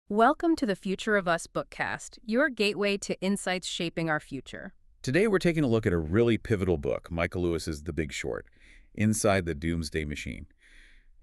Welcome to the Future of Us Bookcast, your gateway to insights shaping our future. Today we're taking a look at a really pivotal book, Michael Lewis's The Big Short, Inside the Doomsday Machine.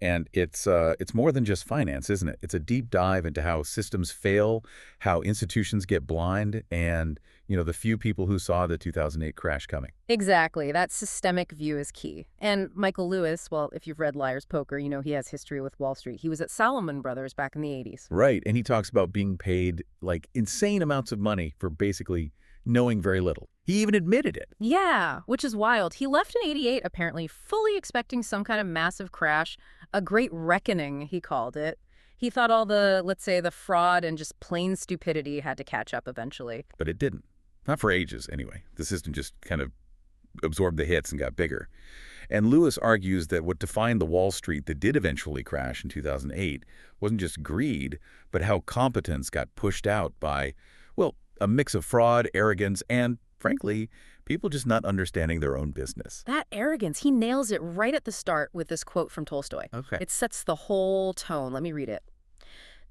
And it's more than just finance, isn't it? It's a deep dive into how systems fail, how institutions get blind, and, the few people who saw the 2008 crash coming. Exactly, that systemic view is key. And Michael Lewis, well, if you've read Liar's Poker, you know he has history with Wall Street. He was at Salomon Brothers back in the 80s. Right, and he talks about being paid, like, insane amounts of money for basically knowing very little. He even admitted it. Yeah, which is wild. He left in 88 apparently fully expecting some kind of massive crash, a great reckoning, he called it. He thought all the, let's say, the fraud and just plain stupidity had to catch up eventually. But it didn't. Not for ages, anyway. The system just kind of absorbed the hits and got bigger. And Lewis argues that what defined the Wall Street that did eventually crash in 2008 wasn't just greed, but how competence got pushed out by, well, a mix of fraud, arrogance, and, frankly, people just not understanding their own business. That arrogance, he nails it right at the start with this quote from Tolstoy. Okay. It sets the whole tone. Let me read it.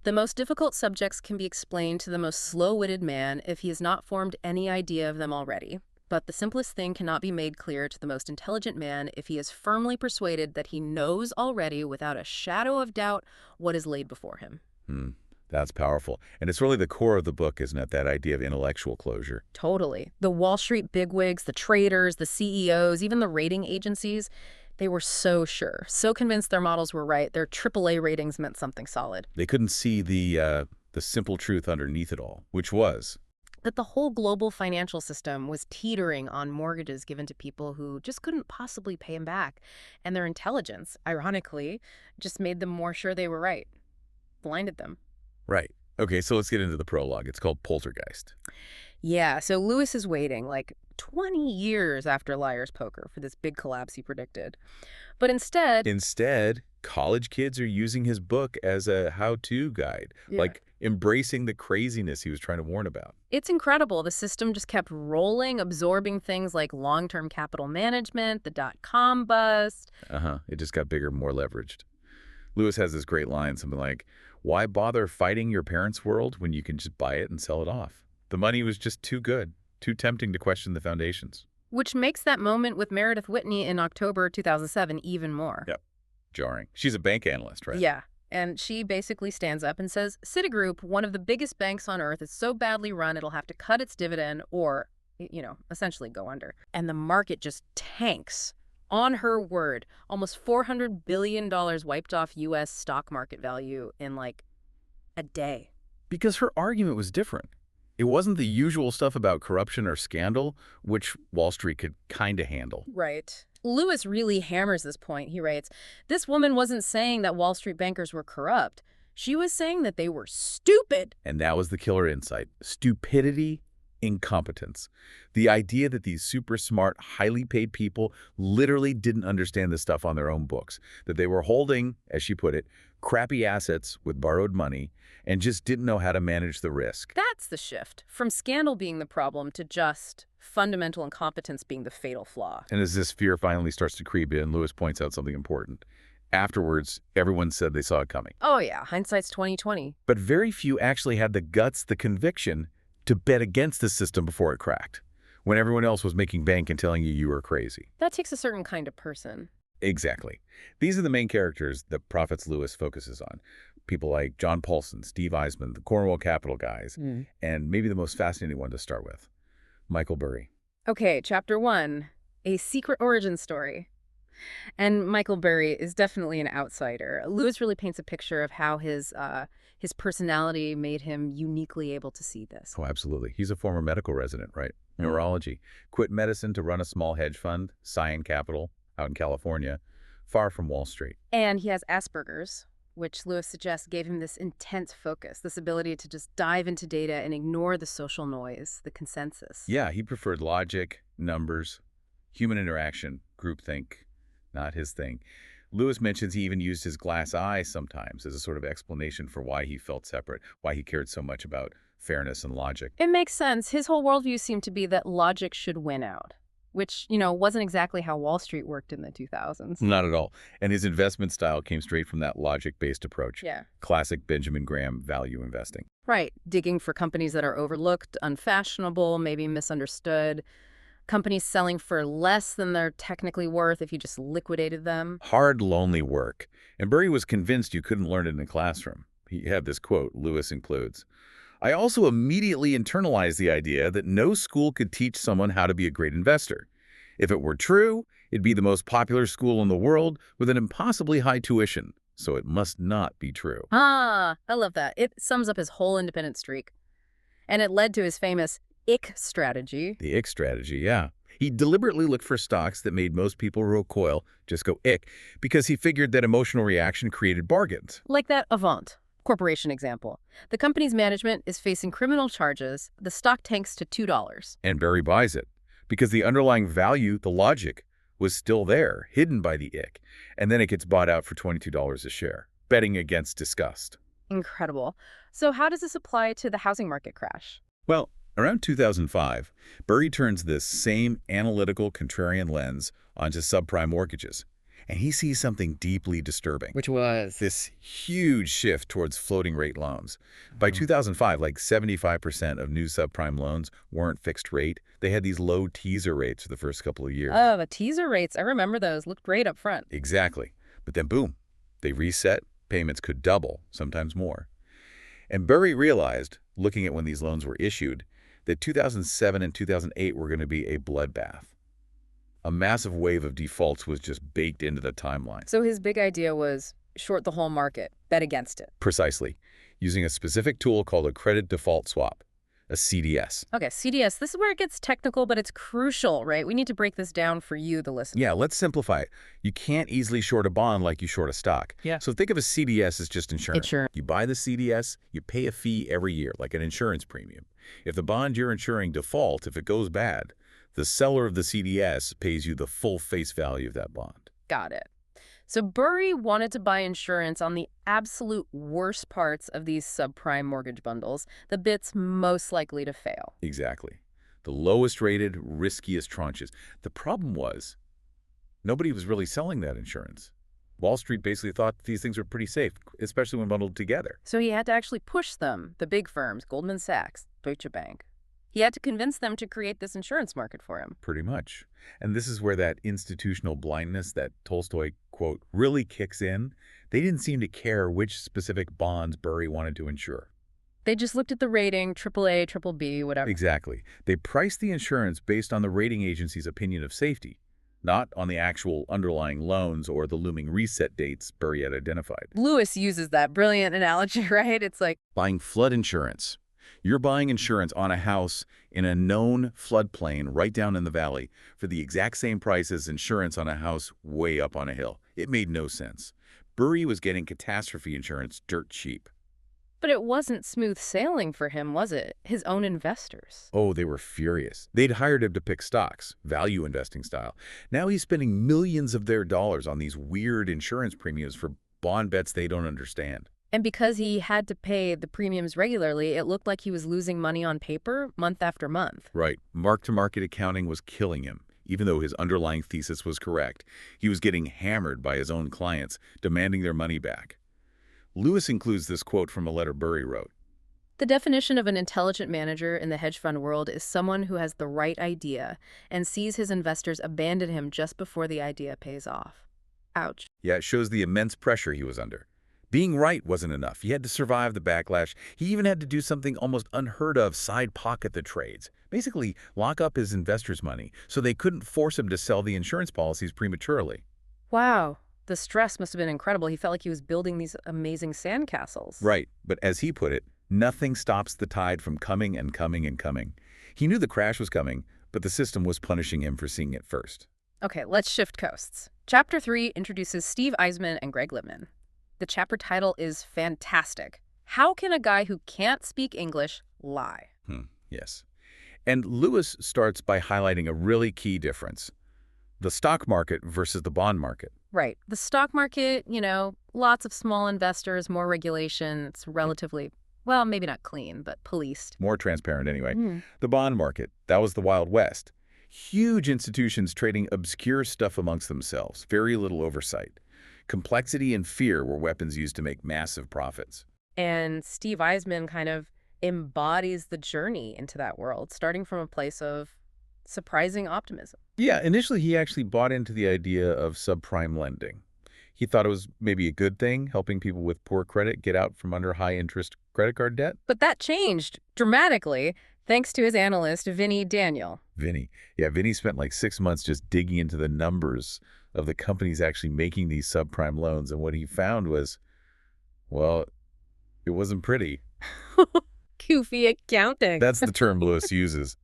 The most difficult subjects can be explained to the most slow-witted man if he has not formed any idea of them already. But the simplest thing cannot be made clear to the most intelligent man if he is firmly persuaded that he knows already without a shadow of doubt what is laid before him. That's powerful. And it's really the core of the book, isn't it? That idea of intellectual closure. Totally. The Wall Street bigwigs, the traders, the CEOs, even the rating agencies, they were so sure, so convinced their models were right, their AAA ratings meant something solid. They couldn't see the simple truth underneath it all, which was, That the whole global financial system was teetering on mortgages given to people who just couldn't possibly pay them back. And their intelligence, ironically, just made them more sure they were right. Blinded them. right. Okay, so let's get into the prologue. It's called Poltergeist. Yeah, so Lewis is waiting like 20 years after Liar's Poker for this big collapse he predicted. But Instead, college kids are using his book as a how-to guide, Yeah. like embracing the craziness he was trying to warn about. It's incredible. The system just kept rolling, absorbing things like long-term capital management, the dot-com bust. It just got bigger, more leveraged. Lewis has this great line, something like, "Why bother fighting your parents' world when you can just buy it and sell it off?" The money was just too good, too tempting to question the foundations. Which makes that moment with Meredith Whitney in October 2007 even more. Yep. Jarring. She's a bank analyst, right? Yeah. And she basically stands up and says, Citigroup, one of the biggest banks on earth, is so badly run it'll have to cut its dividend or, essentially go under. And the market just tanks. On her word, almost $400 billion wiped off U.S. stock market value in like a day. Because her argument was different. It wasn't the usual stuff about corruption or scandal, which Wall Street could kind of handle. Right. Lewis really hammers this point. He writes, this woman wasn't saying that Wall Street bankers were corrupt. She was saying that they were stupid. And that was the killer insight. Stupidity, incompetence. The idea that these super smart, highly paid people literally didn't understand this stuff on their own books. That they were holding, as she put it, crappy assets with borrowed money and just didn't know how to manage the risk. That's the shift, from scandal being the problem to just fundamental incompetence being the fatal flaw. And as this fear finally starts to creep in, Lewis points out something important. Afterwards, everyone said they saw it coming. Oh yeah, hindsight's 20/20. But very few actually had the guts, the conviction, to bet against the system before it cracked, when everyone else was making bank and telling you were crazy. That takes a certain kind of person. Exactly. These are the main characters that Prophets Lewis focuses on. People like John Paulson, Steve Eisman, the Cornwall Capital guys, and maybe the most fascinating one to start with, Michael Burry. Okay, chapter 1, a secret origin story. And Michael Burry is definitely an outsider. Lewis really paints a picture of how his personality made him uniquely able to see this. Oh, absolutely. He's a former medical resident, right? Neurology. Quit medicine to run a small hedge fund, Cyan Capital, out in California, far from Wall Street. And he has Asperger's, which Lewis suggests gave him this intense focus, this ability to just dive into data and ignore the social noise, the consensus. Yeah, he preferred logic, numbers, human interaction, groupthink, not his thing. Lewis mentions he even used his glass eye sometimes as a sort of explanation for why he felt separate, why he cared so much about fairness and logic. It makes sense. His whole worldview seemed to be that logic should win out. which, wasn't exactly how Wall Street worked in the 2000s. Not at all. And his investment style came straight from that logic-based approach. Yeah. Classic Benjamin Graham value investing. Right. Digging for companies that are overlooked, unfashionable, maybe misunderstood. Companies selling for less than they're technically worth if you just liquidated them. Hard, lonely work. And Burry was convinced you couldn't learn it in a classroom. He had this quote, Lewis includes, "I also immediately internalized the idea that no school could teach someone how to be a great investor. If it were true, it'd be the most popular school in the world with an impossibly high tuition. So it must not be true." Ah, I love that. It sums up his whole independent streak. And it led to his famous IC strategy. The ick strategy, yeah. He deliberately looked for stocks that made most people recoil, just go ick, because he figured that emotional reaction created bargains. Like that Avant Corporation example. The company's management is facing criminal charges. The stock tanks to $2. And Barry buys it, because the underlying value, the logic, was still there, hidden by the ick, and then it gets bought out for $22 a share, betting against disgust. Incredible. So how does this apply to the housing market crash? Well, around 2005, Burry turns this same analytical contrarian lens onto subprime mortgages, and he sees something deeply disturbing. Which was? This huge shift towards floating rate loans. By 2005, like 75% of new subprime loans weren't fixed rate. They had these low teaser rates for the first couple of years. Oh, the teaser rates. I remember those. Looked great up front. Exactly. But then boom, they reset. Payments could double, sometimes more. And Burry realized, looking at when these loans were issued, that 2007 and 2008 were going to be a bloodbath. A massive wave of defaults was just baked into the timeline. So his big idea was short the whole market, bet against it. Precisely. Using a specific tool called a credit default swap, a CDS. Okay, CDS, this is where it gets technical, but it's crucial, right? We need to break this down for you, the listener. Yeah, let's simplify it. You can't easily short a bond like you short a stock. Yeah. So think of a CDS as just insurance. Insurance. You buy the CDS, you pay a fee every year, like an insurance premium. If the bond you're insuring defaults, if it goes bad, the seller of the CDS pays you the full face value of that bond. Got it. So Burry wanted to buy insurance on the absolute worst parts of these subprime mortgage bundles, the bits most likely to fail. Exactly. The lowest rated, riskiest tranches. The problem was, nobody was really selling that insurance. Wall Street basically thought these things were pretty safe, especially when bundled together. So he had to actually push them, the big firms, Goldman Sachs, Deutsche Bank. He had to convince them to create this insurance market for him. Pretty much. And this is where that institutional blindness that Tolstoy, quote, really kicks in. They didn't seem to care which specific bonds Burry wanted to insure. They just looked at the rating, AAA, BBB, whatever. Exactly. They priced the insurance based on the rating agency's opinion of safety, not on the actual underlying loans or the looming reset dates Burry had identified. Lewis uses that brilliant analogy, right? It's like Buying flood insurance. You're buying insurance on a house in a known floodplain right down in the valley for the exact same price as insurance on a house way up on a hill. It made no sense. Burry was getting catastrophe insurance dirt cheap. But it wasn't smooth sailing for him, was it? His own investors. Oh, they were furious. They'd hired him to pick stocks, value investing style. Now he's spending millions of their dollars on these weird insurance premiums for bond bets they don't understand. And because he had to pay the premiums regularly, it looked like he was losing money on paper month after month. Right. Mark-to-market accounting was killing him. Even though his underlying thesis was correct, he was getting hammered by his own clients, demanding their money back. Lewis includes this quote from a letter Burry wrote. The definition of an intelligent manager in the hedge fund world is someone who has the right idea and sees his investors abandon him just before the idea pays off. Ouch. Yeah, it shows the immense pressure he was under. Being right wasn't enough. He had to survive the backlash. He even had to do something almost unheard of, side pocket the trades. Basically, lock up his investors' money so they couldn't force him to sell the insurance policies prematurely. Wow. The stress must have been incredible. He felt like he was building these amazing sandcastles. Right, but as he put it, nothing stops the tide from coming and coming and coming. He knew the crash was coming, but the system was punishing him for seeing it first. Okay, let's shift coasts. Chapter 3 introduces Steve Eisman and Greg Lippman. The chapter title is fantastic. How can a guy who can't speak English lie? Yes. And Lewis starts by highlighting a really key difference. The stock market versus the bond market. Right. The stock market, lots of small investors, more regulation. It's relatively, well, maybe not clean, but policed. More transparent anyway. The bond market, that was the Wild West. Huge institutions trading obscure stuff amongst themselves, very little oversight. Complexity and fear were weapons used to make massive profits. And Steve Eisman kind of embodies the journey into that world, starting from a place of surprising optimism. Yeah, initially he actually bought into the idea of subprime lending. He thought it was maybe a good thing, helping people with poor credit get out from under high-interest credit card debt. But that changed dramatically thanks to his analyst, Vinny Daniel. Vinny. Yeah, Vinny spent like 6 months just digging into the numbers of the companies actually making these subprime loans, and what he found was, well, it wasn't pretty. Goofy accounting. That's the term Lewis uses.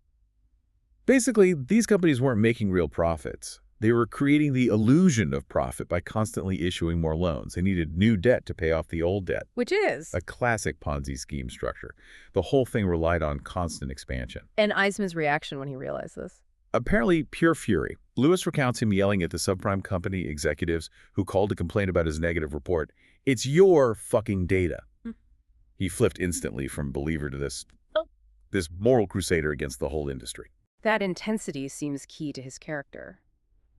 Basically, these companies weren't making real profits. They were creating the illusion of profit by constantly issuing more loans. They needed new debt to pay off the old debt. Which is A classic Ponzi scheme structure. The whole thing relied on constant expansion. and Eisman's reaction when he realized this. Apparently pure fury. Lewis recounts him yelling at the subprime company executives who called to complain about his negative report. It's your fucking data. He flipped instantly from believer to this moral crusader against the whole industry. That intensity seems key to his character.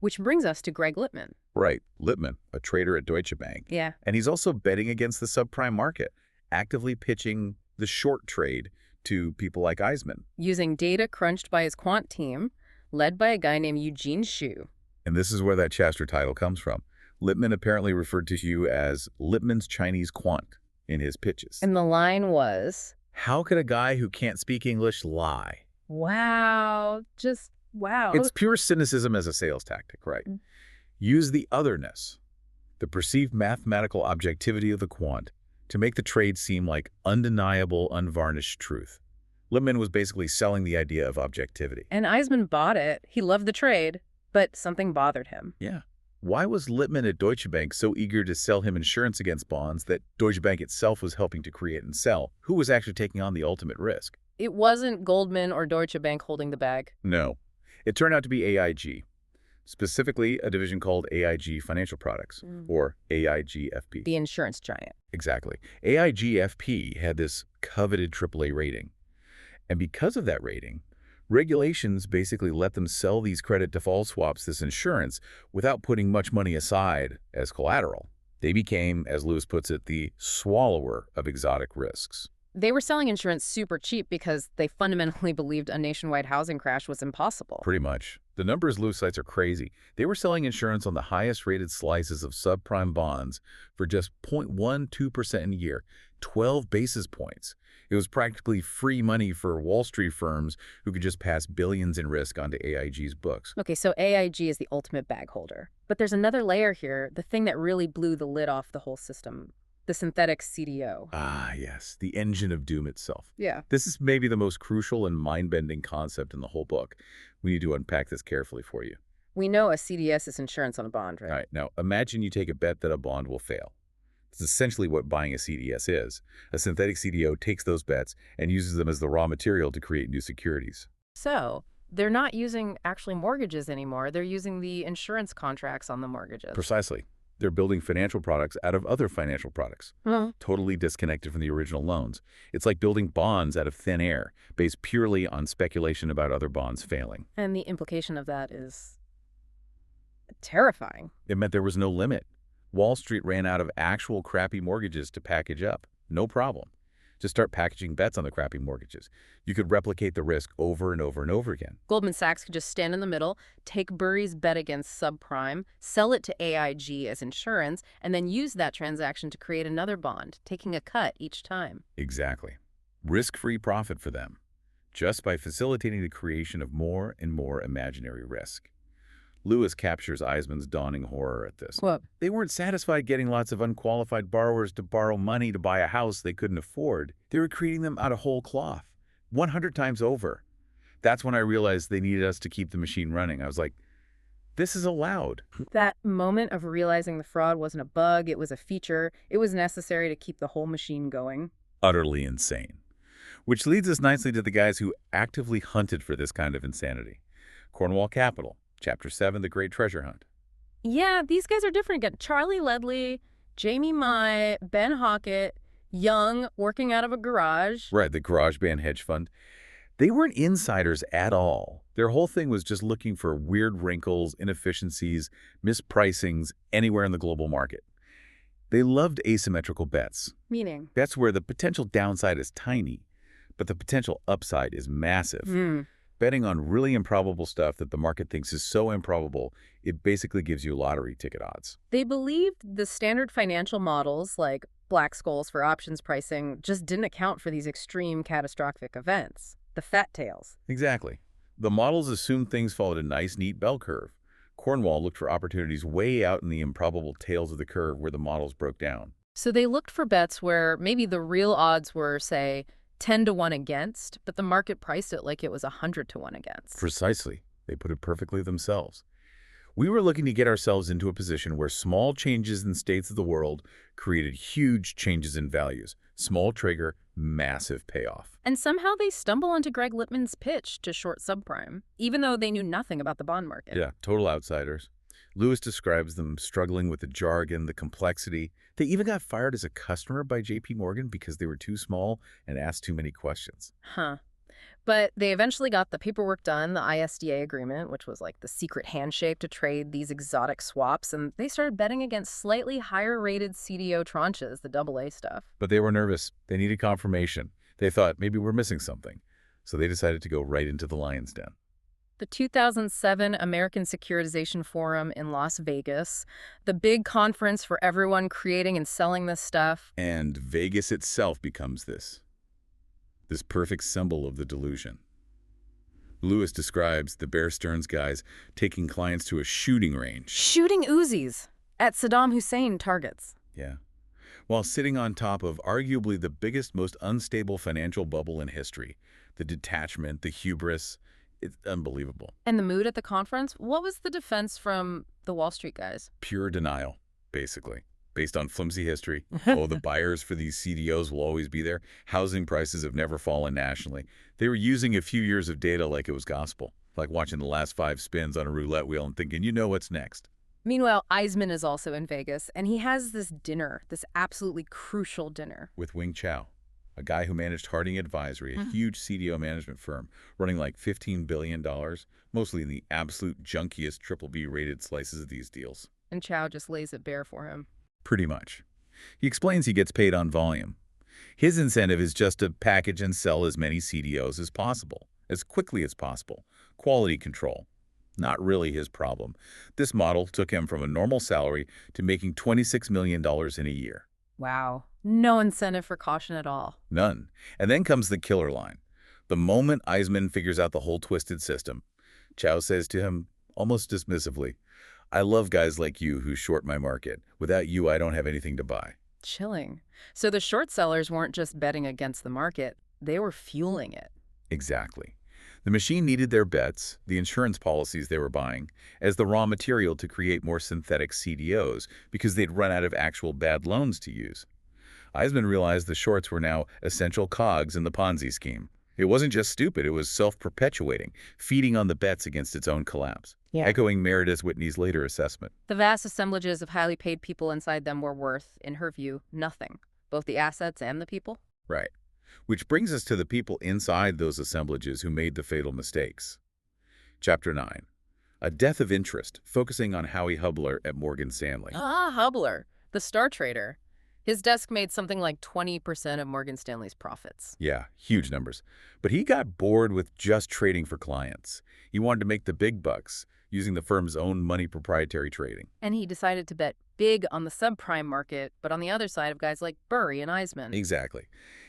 Which brings us to Greg Lippmann. Right, Lippmann, a trader at Deutsche Bank. Yeah. And he's also betting against the subprime market, actively pitching the short trade to people like Eisman. Using data crunched by his quant team, led by a guy named Eugene Shu. And this is where that Chester title comes from. Lippmann apparently referred to Hugh as Lippmann's Chinese quant in his pitches. And the line was, How could a guy who can't speak English lie? wow, just wow. It's pure cynicism as a sales tactic, right? Use the otherness, the perceived mathematical objectivity of the quant, to make the trade seem like undeniable, unvarnished truth. Lippmann was basically selling the idea of objectivity. And Eisman bought it. He loved the trade, but something bothered him. Yeah. Why was Lippmann at Deutsche Bank so eager to sell him insurance against bonds that Deutsche Bank itself was helping to create and sell? Who was actually taking on the ultimate risk? It wasn't Goldman or Deutsche Bank holding the bag. No. It turned out to be AIG, specifically a division called AIG Financial Products, or AIGFP. The insurance giant. Exactly. AIGFP had this coveted AAA rating. And because of that rating, regulations basically let them sell these credit default swaps, this insurance, without putting much money aside as collateral. They became, as Lewis puts it, the swallower of exotic risks. They were selling insurance super cheap because they fundamentally believed a nationwide housing crash was impossible. Pretty much. The numbers Lewis cites are crazy. They were selling insurance on the highest rated slices of subprime bonds for just 0.12% a year, 12 basis points. It was practically free money for Wall Street firms who could just pass billions in risk onto AIG's books. Okay, so AIG is the ultimate bag holder. But there's another layer here, the thing that really blew the lid off the whole system. The synthetic CDO. Ah, yes, the engine of doom itself. Yeah. This is maybe the most crucial and mind-bending concept in the whole book. We need to unpack this carefully for you. We know a CDS is insurance on a bond, right? All right, now imagine you take a bet that a bond will fail. It's essentially what buying a CDS is. A synthetic CDO takes those bets and uses them as the raw material to create new securities. So they're not using actually mortgages anymore. They're using the insurance contracts on the mortgages. Precisely. They're building financial products out of other financial products, totally disconnected from the original loans. It's like building bonds out of thin air, based purely on speculation about other bonds failing. And the implication of that is terrifying. It meant there was no limit. Wall Street ran out of actual crappy mortgages to package up. No problem. Just start packaging bets on the crappy mortgages. You could replicate the risk over and over and over again. Goldman Sachs could just stand in the middle, take Burry's bet against subprime, sell it to AIG as insurance, and then use that transaction to create another bond, taking a cut each time. Exactly. Risk-free profit for them, just by facilitating the creation of more and more imaginary risk. Lewis captures Eisman's dawning horror at this. What? They weren't satisfied getting lots of unqualified borrowers to borrow money to buy a house they couldn't afford. They were creating them out of whole cloth, 100 times over. That's when I realized they needed us to keep the machine running. I was like, this is allowed. That moment of realizing the fraud wasn't a bug, it was a feature. It was necessary to keep the whole machine going. Utterly insane. Which leads us nicely to the guys who actively hunted for this kind of insanity. Cornwall Capital. Chapter 7, The Great Treasure Hunt. Yeah, these guys are different again. Charlie Ledley, Jamie Mai, Ben Hockett, Young, working out of a garage. Right, the garage band hedge fund. They weren't insiders at all. Their whole thing was just looking for weird wrinkles, inefficiencies, mispricings anywhere in the global market. They loved asymmetrical bets. Meaning? Bets where the potential downside is tiny, but the potential upside is massive. Betting on really improbable stuff that the market thinks is so improbable, it basically gives you lottery ticket odds. They believed the standard financial models, like black skulls for options pricing, just didn't account for these extreme catastrophic events, the fat tails. Exactly. The models assumed things followed a nice, neat bell curve. Cornwall looked for opportunities way out in the improbable tails of the curve where the models broke down. So they looked for bets where maybe the real odds were, say, 10 to 1 against, but the market priced it like it was 100 to 1 against. Precisely. They put it perfectly themselves. We were looking to get ourselves into a position where small changes in states of the world created huge changes in values. Small trigger, massive payoff. And somehow they stumble onto Greg Lippman's pitch to short subprime, even though they knew nothing about the bond market. Yeah, total outsiders. Lewis describes them struggling with the jargon, the complexity. They even got fired as a customer by J.P. Morgan because they were too small and asked too many questions. Huh. But they eventually got the paperwork done, the ISDA agreement, which was like the secret handshake to trade these exotic swaps, and they started betting against slightly higher-rated CDO tranches, the AA stuff. But they were nervous. They needed confirmation. They thought maybe we're missing something. So they decided to go right into the lion's den. The 2007 American Securitization Forum in Las Vegas, the big conference for everyone creating and selling this stuff. And Vegas itself becomes this perfect symbol of the delusion. Lewis describes the Bear Stearns guys taking clients to a shooting range. Shooting Uzis at Saddam Hussein targets. Yeah. While sitting on top of arguably the biggest, most unstable financial bubble in history. The detachment, the hubris, it's unbelievable. And the mood at the conference? What was the defense from the Wall Street guys? Pure denial, basically. Based on flimsy history. Oh, the buyers for these CDOs will always be there. Housing prices have never fallen nationally. They were using a few years of data like it was gospel, like watching the last 5 spins on a roulette wheel and thinking, you know what's next. Meanwhile, Eisman is also in Vegas, and he has this dinner, this absolutely crucial dinner. With Wing Chao, a guy who managed Harding Advisory, a huge CDO management firm, running like $15 billion, mostly in the absolute junkiest BBB-rated slices of these deals. And Chao just lays it bare for him. Pretty much. He explains he gets paid on volume. His incentive is just to package and sell as many CDOs as possible, as quickly as possible. Quality control. Not really his problem. This model took him from a normal salary to making $26 million in a year. Wow. No incentive for caution at all. None. And then comes the killer line. The moment Eisman figures out the whole twisted system, Chao says to him, almost dismissively, I love guys like you who short my market. Without you, I don't have anything to buy. Chilling. So the short sellers weren't just betting against the market, they were fueling it. Exactly. The machine needed their bets, the insurance policies they were buying, as the raw material to create more synthetic CDOs because they'd run out of actual bad loans to use. Eisman realized the shorts were now essential cogs in the Ponzi scheme. It wasn't just stupid, it was self-perpetuating, feeding on the bets against its own collapse. Yeah. Echoing Meredith Whitney's later assessment. The vast assemblages of highly paid people inside them were worth, in her view, nothing. Both the assets and the people. Right. Which brings us to the people inside those assemblages who made the fatal mistakes. Chapter 9. A Death of Interest, focusing on Howie Hubler at Morgan Stanley. Ah, Hubler, the star trader. His desk made something like 20% of Morgan Stanley's profits. Yeah, huge numbers. But he got bored with just trading for clients. He wanted to make the big bucks, using the firm's own money proprietary trading. And he decided to bet big on the subprime market, but on the other side of guys like Burry and Eisman. Exactly.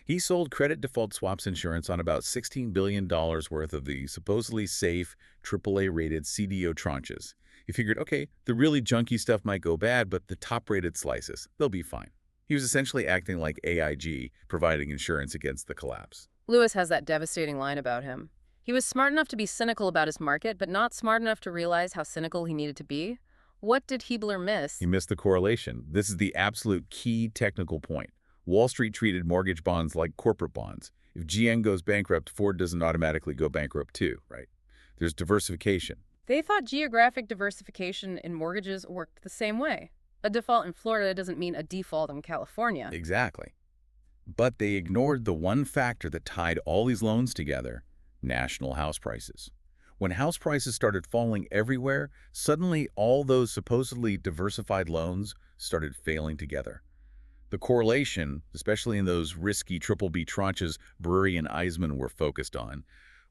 He sold credit default swaps insurance on about $16 billion worth of the supposedly safe AAA-rated CDO tranches. He figured, okay, the really junky stuff might go bad, but the top-rated slices, they'll be fine. He was essentially acting like AIG, providing insurance against the collapse. Lewis has that devastating line about him. He was smart enough to be cynical about his market, but not smart enough to realize how cynical he needed to be. What did Hubler miss? He missed the correlation. This is the absolute key technical point. Wall Street treated mortgage bonds like corporate bonds. If GM goes bankrupt, Ford doesn't automatically go bankrupt too, right? There's diversification. They thought geographic diversification in mortgages worked the same way. A default in Florida doesn't mean a default in California. Exactly. But they ignored the one factor that tied all these loans together, national house prices. When house prices started falling everywhere, suddenly all those supposedly diversified loans started failing together. The correlation, especially in those risky triple B tranches Brewery and Eisman were focused on,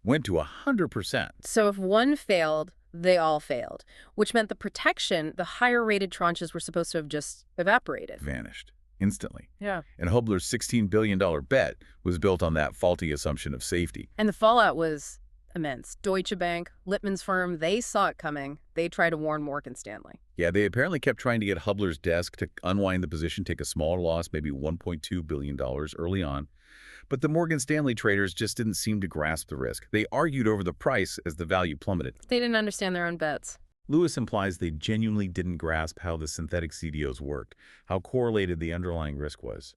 went to 100%. So if one failed, they all failed, which meant the protection, the higher-rated tranches were supposed to have just evaporated. Vanished instantly. Yeah. And Hubler's $16 billion bet was built on that faulty assumption of safety. And the fallout was immense. Deutsche Bank, Lippmann's firm, they saw it coming. They tried to warn Morgan Stanley. Yeah, they apparently kept trying to get Hubler's desk to unwind the position, take a smaller loss, maybe $1.2 billion early on. But the Morgan Stanley traders just didn't seem to grasp the risk. They argued over the price as the value plummeted. They didn't understand their own bets. Lewis implies they genuinely didn't grasp how the synthetic CDOs worked, how correlated the underlying risk was.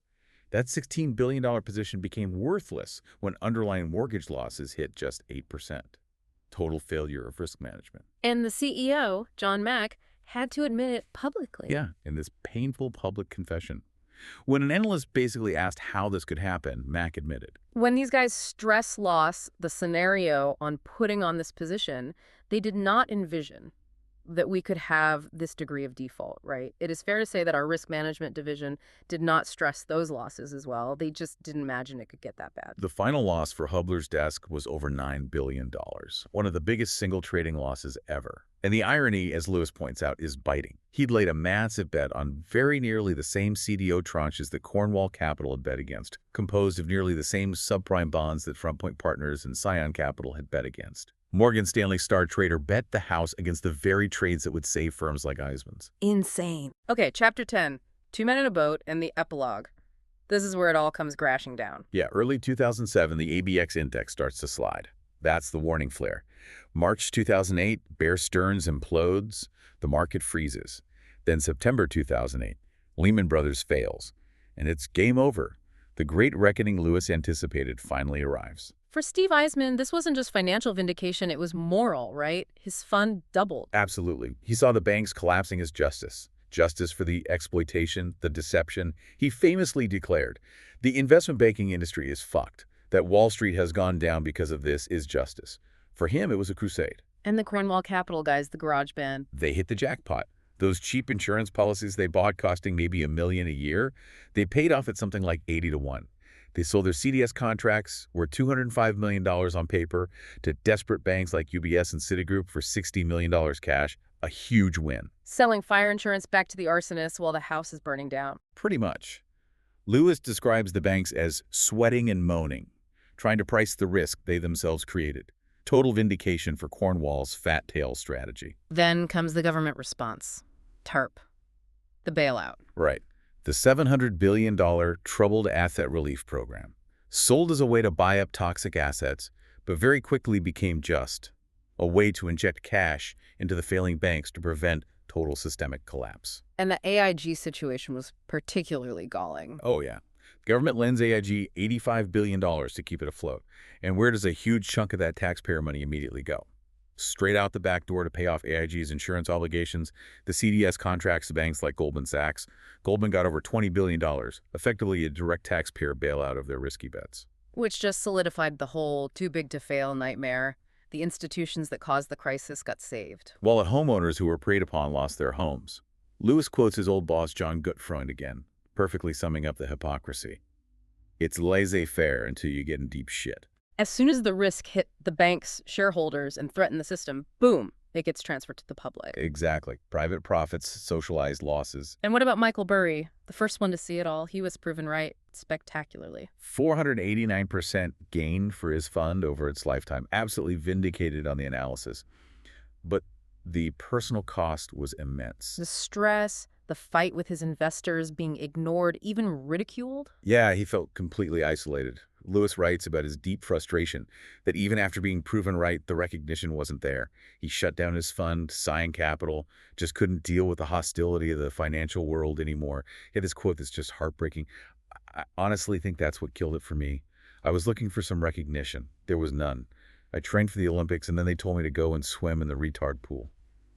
That $16 billion position became worthless when underlying mortgage losses hit just 8%. Total failure of risk management. And the CEO, John Mack, had to admit it publicly. Yeah, in this painful public confession. When an analyst basically asked how this could happen, Mack admitted. When these guys stress loss the scenario on putting on this position, they did not envision that we could have this degree of default, right? It is fair to say that our risk management division did not stress those losses as well. They just didn't imagine it could get that bad. The final loss for Hubler's desk was over $9 billion, one of the biggest single trading losses ever. And the irony, as Lewis points out, is biting. He'd laid a massive bet on very nearly the same CDO tranches that Cornwall Capital had bet against, composed of nearly the same subprime bonds that Front Point Partners and Scion Capital had bet against. Morgan Stanley star trader bet the house against the very trades that would save firms like Eisman's. Insane. Okay, chapter 10, 2 Men in a Boat and the epilogue. This is where it all comes crashing down. Yeah, early 2007, the ABX index starts to slide. That's the warning flare. March 2008, Bear Stearns implodes, the market freezes. Then September 2008, Lehman Brothers fails, and it's game over. The great reckoning Lewis anticipated finally arrives. For Steve Eisman, this wasn't just financial vindication, it was moral, right? His fund doubled. Absolutely. He saw the banks collapsing as justice. Justice for the exploitation, the deception. He famously declared, "The investment banking industry is fucked. That Wall Street has gone down because of this is justice." For him, it was a crusade. And the Cornwall Capital guys, the garage band. They hit the jackpot. Those cheap insurance policies they bought costing maybe $1 million a year, they paid off at something like 80 to 1. They sold their CDS contracts, worth $205 million on paper, to desperate banks like UBS and Citigroup for $60 million cash, a huge win. Selling fire insurance back to the arsonists while the house is burning down. Pretty much. Lewis describes the banks as sweating and moaning, trying to price the risk they themselves created. Total vindication for Cornwall's fat tail strategy. Then comes the government response. TARP. The bailout. Right. The $700 billion Troubled Asset Relief Program, sold as a way to buy up toxic assets, but very quickly became just a way to inject cash into the failing banks to prevent total systemic collapse. And the AIG situation was particularly galling. Oh, yeah. The government lends AIG $85 billion to keep it afloat. And where does a huge chunk of that taxpayer money immediately go? Straight out the back door to pay off AIG's insurance obligations, the CDS contracts to banks like Goldman Sachs. Goldman got over $20 billion, effectively a direct taxpayer bailout of their risky bets. Which just solidified the whole too-big-to-fail nightmare. The institutions that caused the crisis got saved. While homeowners who were preyed upon lost their homes. Lewis quotes his old boss John Gutfreund again, perfectly summing up the hypocrisy. It's laissez-faire until you get in deep shit. As soon as the risk hit the bank's shareholders and threatened the system, boom, it gets transferred to the public. Exactly. Private profits, socialized losses. And what about Michael Burry? The first one to see it all. He was proven right spectacularly. 489% gain for his fund over its lifetime. Absolutely vindicated on the analysis. But the personal cost was immense. The stress, the fight with his investors, being ignored, even ridiculed. Yeah, he felt completely isolated. Lewis writes about his deep frustration that even after being proven right, the recognition wasn't there. He shut down his fund, Scion Capital, just couldn't deal with the hostility of the financial world anymore. He had this quote that's just heartbreaking. I honestly think that's what killed it for me. I was looking for some recognition. There was none. I trained for the Olympics, and then they told me to go and swim in the retard pool.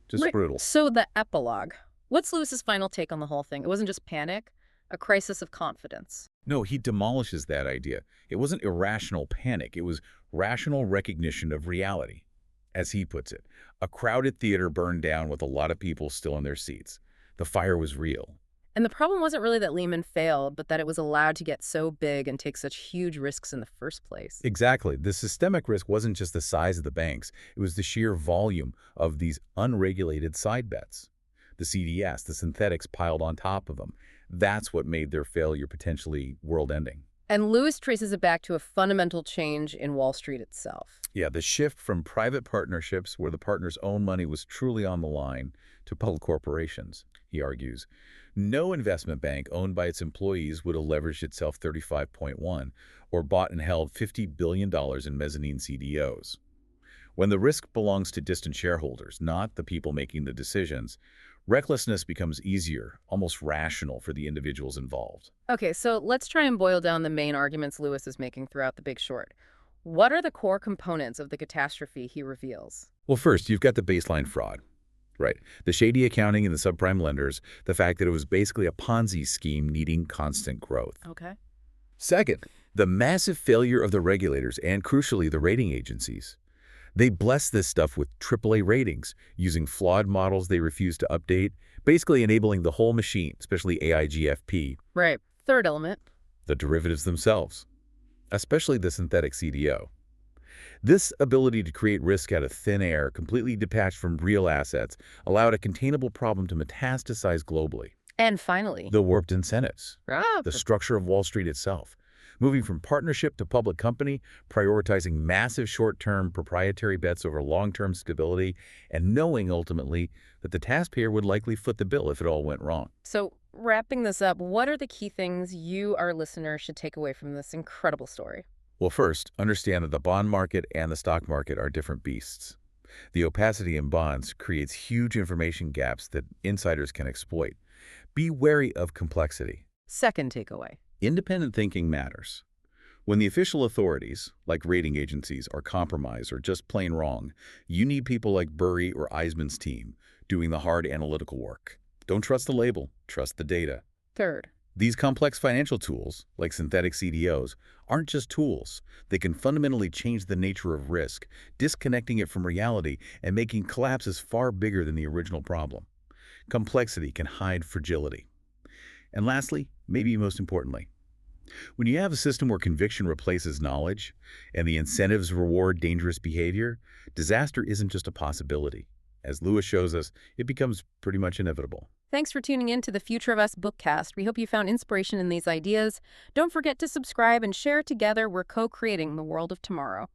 Just brutal. So the epilogue. What's Lewis's final take on the whole thing? It wasn't just panic, a crisis of confidence. No, he demolishes that idea. It wasn't irrational panic. It was rational recognition of reality. as he puts it. A crowded theater burned down with a lot of people still in their seats. The fire was real. And the problem wasn't really that Lehman failed, but that it was allowed to get so big and take such huge risks in the first place. Exactly. The systemic risk wasn't just the size of the banks. It was the sheer volume of these unregulated side bets. The CDS, the synthetics piled on top of them. That's what made their failure potentially world-ending. And Lewis traces it back to a fundamental change in Wall Street itself. Yeah, the shift from private partnerships where the partners' own money was truly on the line to public corporations, he argues. No investment bank owned by its employees would have leveraged itself 35.1 or bought and held $50 billion in mezzanine CDOs. When the risk belongs to distant shareholders, not the people making the decisions, recklessness becomes easier, almost rational for the individuals involved. Okay, so let's try and boil down the main arguments Lewis is making throughout The Big Short. What are the core components of the catastrophe he reveals? Well, first, you've got the baseline fraud. Right. The shady accounting and the subprime lenders, the fact that it was basically a Ponzi scheme needing constant growth. Okay. Second, the massive failure of the regulators and, crucially, the rating agencies. They bless this stuff with AAA ratings, using flawed models they refuse to update, basically enabling the whole machine, especially AIGFP. Right. Third element. The derivatives themselves, especially the synthetic CDO. This ability to create risk out of thin air, completely detached from real assets, allowed a containable problem to metastasize globally. And finally, The warped incentives, the structure of Wall Street itself, moving from partnership to public company, prioritizing massive short-term proprietary bets over long-term stability, and knowing ultimately that the taxpayer would likely foot the bill if it all went wrong. So wrapping this up, what are the key things you, our listeners, should take away from this incredible story? Well, first, understand that the bond market and the stock market are different beasts. The opacity in bonds creates huge information gaps that insiders can exploit. Be wary of complexity. Second takeaway. Independent thinking matters. When the official authorities, like rating agencies, are compromised or just plain wrong, you need people like Burry or Eisman's team doing the hard analytical work. Don't trust the label, trust the data. Third. These complex financial tools, like synthetic CDOs, aren't just tools. They can fundamentally change the nature of risk, disconnecting it from reality and making collapses far bigger than the original problem. Complexity can hide fragility. And lastly, maybe most importantly, when you have a system where conviction replaces knowledge and the incentives reward dangerous behavior, disaster isn't just a possibility. As Lewis shows us, it becomes pretty much inevitable. Thanks for tuning in to the Future of Us Bookcast. We hope you found inspiration in these ideas. Don't forget to subscribe and share. Together, we're co-creating the world of tomorrow.